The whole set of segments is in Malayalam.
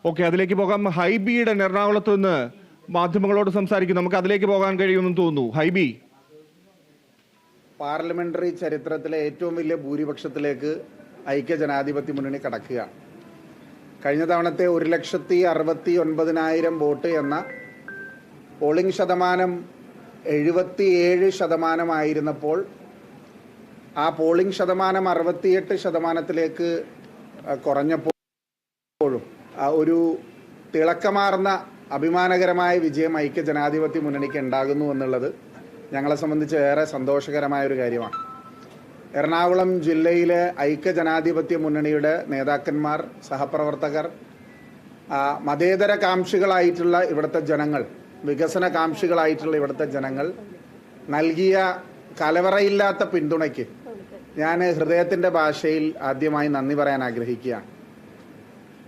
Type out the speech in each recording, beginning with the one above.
ഓക്കെ, അതിലേക്ക് പോകാം. ഹൈബിയുടെ എറണാകുളത്ത് നിന്ന് മാധ്യമങ്ങളോട് സംസാരിക്കും. നമുക്ക് അതിലേക്ക് പോകാൻ കഴിയുമെന്ന് തോന്നുന്നു. ഹൈബി, പാർലമെന്ററി ചരിത്രത്തിലെ ഏറ്റവും വലിയ ഭൂരിപക്ഷത്തിലേക്ക് ഐക്യ ജനാധിപത്യ മുന്നണി കടക്കുകയാണ്. കഴിഞ്ഞ തവണത്തെ 1,69,000 വോട്ട് എന്ന പോളിംഗ് ശതമാനം 77% ആ പോളിംഗ് ശതമാനം 68% കുറഞ്ഞപ്പോഴും ഒരു തിളക്കമാർന്ന അഭിമാനകരമായ വിജയം ഐക്യ ജനാധിപത്യ മുന്നണിക്ക് ഉണ്ടാകുന്നു എന്നുള്ളത് ഞങ്ങളെ സംബന്ധിച്ച് ഏറെ സന്തോഷകരമായ ഒരു കാര്യമാണ്. എറണാകുളം ജില്ലയിലെ ഐക്യ ജനാധിപത്യ മുന്നണിയുടെ നേതാക്കന്മാർ, സഹപ്രവർത്തകർ, മതേതര കാംക്ഷികളായിട്ടുള്ള ഇവിടുത്തെ ജനങ്ങൾ, വികസന കാംക്ഷികളായിട്ടുള്ള ഇവിടുത്തെ ജനങ്ങൾ നൽകിയ കലവറയില്ലാത്ത പിന്തുണയ്ക്ക് ഞാൻ ഹൃദയത്തിൻ്റെ ഭാഷയിൽ ആദ്യമായി നന്ദി പറയാൻ ആഗ്രഹിക്കുകയാണ്.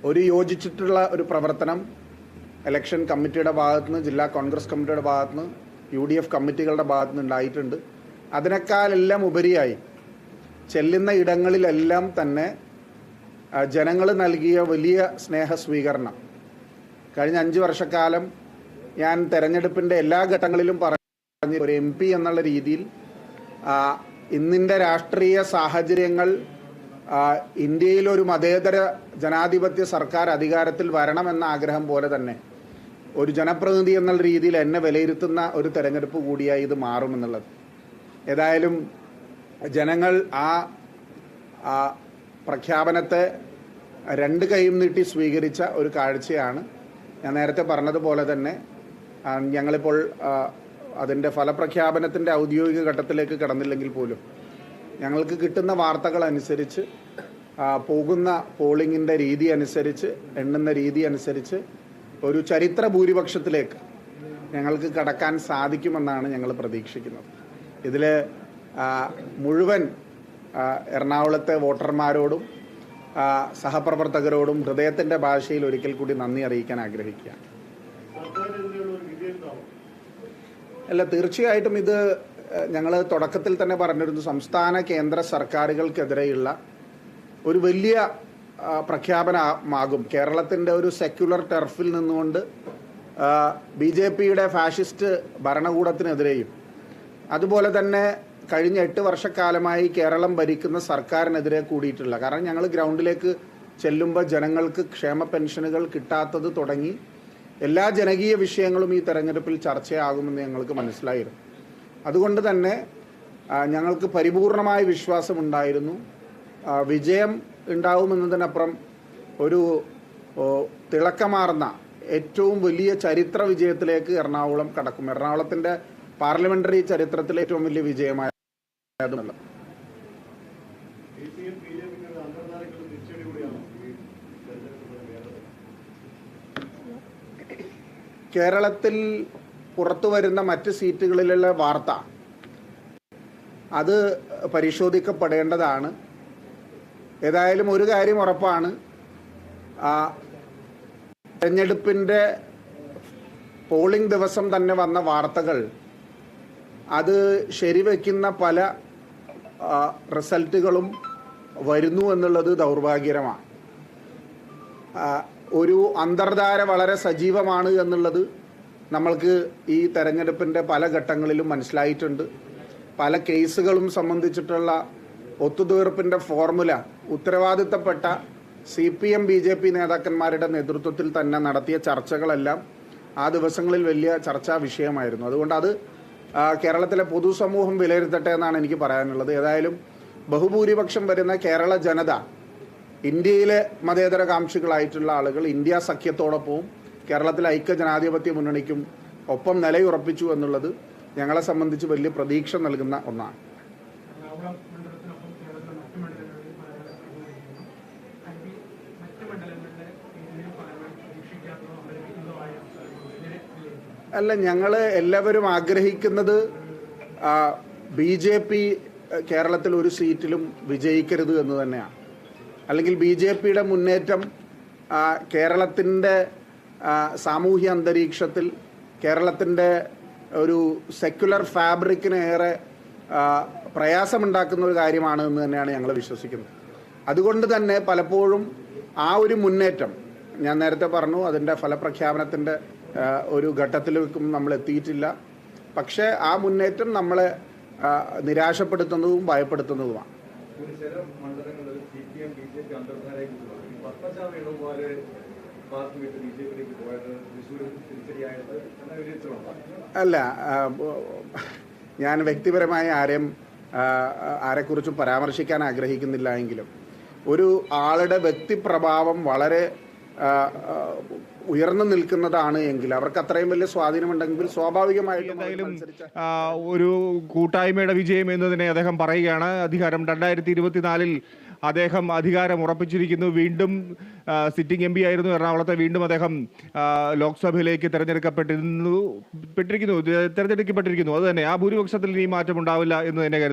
ഒരു യോജിച്ചിട്ടുള്ള ഒരു പ്രവർത്തനം ഇലക്ഷൻ കമ്മിറ്റിയുടെ ഭാഗത്തുനിന്ന്, ജില്ലാ കോൺഗ്രസ് കമ്മിറ്റിയുടെ ഭാഗത്തുനിന്ന്, UDF കമ്മിറ്റികളുടെ ഭാഗത്തുനിന്ന് ഉണ്ടായിട്ടുണ്ട്. അതിനേക്കാളെല്ലാം ഉപരിയായി ചെല്ലുന്ന ഇടങ്ങളിലെല്ലാം തന്നെ ജനങ്ങൾ നൽകിയ വലിയ സ്നേഹ സ്വീകരണം. കഴിഞ്ഞ 5 വർഷക്കാലം ഞാൻ തെരഞ്ഞെടുപ്പിൻ്റെ എല്ലാ ഘട്ടങ്ങളിലും പറഞ്ഞ ഒരു MP എന്നുള്ള രീതിയിൽ ഇന്നിൻ്റെ രാഷ്ട്രീയ സാഹചര്യങ്ങൾ ഇന്ത്യയിലൊരു മതേതര ജനാധിപത്യ സർക്കാർ അധികാരത്തിൽ വരണമെന്ന ആഗ്രഹം പോലെ തന്നെ ഒരു ജനപ്രതിനിധി എന്നുള്ള രീതിയിൽ എന്നെ വിലയിരുത്തുന്ന ഒരു തെരഞ്ഞെടുപ്പ് കൂടിയായി ഇത് മാറുമെന്നുള്ളത്. ഏതായാലും ജനങ്ങൾ ആ പ്രഖ്യാപനത്തെ 2 കൈയും നീട്ടി സ്വീകരിച്ച ഒരു കാഴ്ചയാണ്. ഞാൻ നേരത്തെ പറഞ്ഞതുപോലെ തന്നെ ഞങ്ങളിപ്പോൾ അതിൻ്റെ ഫലപ്രഖ്യാപനത്തിൻ്റെ ഔദ്യോഗിക ഘട്ടത്തിലേക്ക് കടന്നില്ലെങ്കിൽ പോലും ഞങ്ങൾക്ക് കിട്ടുന്ന വാർത്തകൾ അനുസരിച്ച്, പോകുന്ന പോളിങ്ങിൻ്റെ രീതി അനുസരിച്ച്, എണ്ണുന്ന രീതി അനുസരിച്ച് ഒരു ചരിത്ര ഭൂരിപക്ഷത്തിലേക്ക് ഞങ്ങൾക്ക് കടക്കാൻ സാധിക്കുമെന്നാണ് ഞങ്ങൾ പ്രതീക്ഷിക്കുന്നത്. ഇതിൽ മുഴുവൻ എറണാകുളത്തെ വോട്ടർമാരോടും സഹപ്രവർത്തകരോടും ഹൃദയത്തിൻ്റെ ഭാഷയിൽ ഒരിക്കൽ കൂടി നന്ദി അറിയിക്കാൻ ആഗ്രഹിക്കുകയാണ്. അല്ല, തീർച്ചയായിട്ടും ഇത് ഞങ്ങൾ തുടക്കത്തിൽ തന്നെ പറഞ്ഞിരുന്നു. സംസ്ഥാന കേന്ദ്ര സർക്കാരുകൾക്കെതിരെയുള്ള ഒരു വലിയ പ്രഖ്യാപനമാകും. കേരളത്തിൻ്റെ ഒരു സെക്യുലർ ടർഫിൽ നിന്നുകൊണ്ട് BJPയുടെ ഫാഷിസ്റ്റ് ഭരണകൂടത്തിനെതിരെയും അതുപോലെ തന്നെ കഴിഞ്ഞ 8 വർഷക്കാലമായി കേരളം ഭരിക്കുന്ന സർക്കാരിനെതിരെ കൂടിയിട്ടുള്ള, കാരണം ഞങ്ങൾ ഗ്രൗണ്ടിലേക്ക് ചെല്ലുമ്പോൾ ജനങ്ങൾക്ക് ക്ഷേമ പെൻഷനുകൾ കിട്ടാത്തത് തുടങ്ങി എല്ലാ ജനകീയ വിഷയങ്ങളും ഈ തെരഞ്ഞെടുപ്പിൽ ചർച്ചയാകുമെന്ന് ഞങ്ങൾക്ക് മനസ്സിലായിരുന്നു. അതുകൊണ്ട് തന്നെ ഞങ്ങൾക്ക് പരിപൂർണമായ വിശ്വാസമുണ്ടായിരുന്നു. വിജയം ഉണ്ടാവുമെന്നതിനപ്പുറം ഒരു തിളക്കമാർന്ന ഏറ്റവും വലിയ ചരിത്ര വിജയത്തിലേക്ക് എറണാകുളം കടക്കും. എറണാകുളത്തിൻ്റെ പാർലമെന്ററി ചരിത്രത്തിലെ ഏറ്റവും വലിയ വിജയമായ കേരളത്തിൽ പുറത്തു വരുന്ന മറ്റ് സീറ്റുകളിലുള്ള വാർത്ത അത് പരിശോധിക്കപ്പെടേണ്ടതാണ്. ഏതായാലും ഒരു കാര്യം ഉറപ്പാണ്, തെരഞ്ഞെടുപ്പിൻ്റെ പോളിംഗ് ദിവസം തന്നെ വന്ന വാർത്തകൾ അത് ശരിവെക്കുന്ന പല റിസൾട്ടുകളും വരുന്നു എന്നുള്ളത് ദൗർഭാഗ്യകരമാണ്. ഒരു അന്തർധാര വളരെ സജീവമാണ് എന്നുള്ളത് നമ്മൾക്ക് ഈ തെരഞ്ഞെടുപ്പിൻ്റെ പല ഘട്ടങ്ങളിലും മനസ്സിലായിട്ടുണ്ട്. പല കേസുകളും സംബന്ധിച്ചിട്ടുള്ള ഒത്തുതീർപ്പിൻ്റെ ഫോർമുല ഉത്തരവാദിത്തപ്പെട്ട CPM BJP നേതാക്കന്മാരുടെ നേതൃത്വത്തിൽ തന്നെ നടത്തിയ ചർച്ചകളെല്ലാം ആ ദിവസങ്ങളിൽ വലിയ ചർച്ചാ വിഷയമായിരുന്നു. അതുകൊണ്ട് അത് കേരളത്തിലെ പൊതുസമൂഹം വിലയിരുത്തട്ടെ എന്നാണ് എനിക്ക് പറയാനുള്ളത്. ഏതായാലും ബഹുഭൂരിപക്ഷം വരുന്ന കേരള ജനത, ഇന്ത്യയിലെ മതേതര കാംക്ഷികളായിട്ടുള്ള ആളുകൾ ഇന്ത്യ സഖ്യത്തോടൊപ്പവും കേരളത്തിലെ ഐക്യ ജനാധിപത്യ മുന്നണിക്കും ഒപ്പം നിലയുറപ്പിച്ചു എന്നുള്ളത് ഞങ്ങളെ സംബന്ധിച്ച് വലിയ പ്രതീക്ഷ നൽകുന്ന ഒന്നാണ്. അല്ല, ഞങ്ങൾ എല്ലാവരും ആഗ്രഹിക്കുന്നത് BJP കേരളത്തിൽ ഒരു സീറ്റിലും വിജയിക്കരുത് എന്ന് തന്നെയാണ്. അല്ലെങ്കിൽ BJPയുടെ മുന്നേറ്റം കേരളത്തിൻ്റെ സാമൂഹ്യ അന്തരീക്ഷത്തിൽ, കേരളത്തിൻ്റെ ഒരു സെക്യുലർ ഫാബ്രിക്കിന് ഏറെ പ്രയാസമുണ്ടാക്കുന്ന ഒരു കാര്യമാണ് എന്ന് തന്നെയാണ് ഞങ്ങൾ വിശ്വസിക്കുന്നത്. അതുകൊണ്ട് തന്നെ പലപ്പോഴും ആ ഒരു മുന്നേറ്റം ഞാൻ നേരത്തെ പറഞ്ഞു അതിൻ്റെ ഫലപ്രഖ്യാപനത്തിൻ്റെ ഒരു ഘട്ടത്തിലേക്കും നമ്മൾ എത്തിയിട്ടില്ല. പക്ഷേ ആ മുന്നേറ്റം നമ്മളെ നിരാശപ്പെടുത്തുന്നതും ഭയപ്പെടുത്തുന്നതുമാണ്. അല്ല, ഞാൻ വ്യക്തിപരമായി ആരെക്കുറിച്ചും പരാമർശിക്കാൻ ആഗ്രഹിക്കുന്നില്ല. എങ്കിലും ഒരു ആളുടെ വ്യക്തിപ്രഭാവം വളരെ ഉയർന്നു നിൽക്കുന്നതാണ് എങ്കിൽ, അവർക്ക് അത്രയും വലിയ സ്വാധീനമുണ്ടെങ്കിൽ സ്വാഭാവികമായിട്ടും ഒരു കൂട്ടായ്മയുടെ വിജയം എന്നതിനെ അദ്ദേഹം പറയുകയാണ്. അധികാരം 2024 അദ്ദേഹം അധികാരം ഉറപ്പിച്ചിരിക്കുന്നു. വീണ്ടും സിറ്റിംഗ് MP ആയിരുന്നു എറണാകുളത്തെ. വീണ്ടും അദ്ദേഹം ലോക്സഭയിലേക്ക് തെരഞ്ഞെടുക്കപ്പെട്ടിരിക്കുന്നു. അത് തന്നെ ആ ഭൂരിപക്ഷത്തിൽ ഇനി മാറ്റം ഉണ്ടാവില്ല എന്ന് തന്നെ കരുതുന്നു.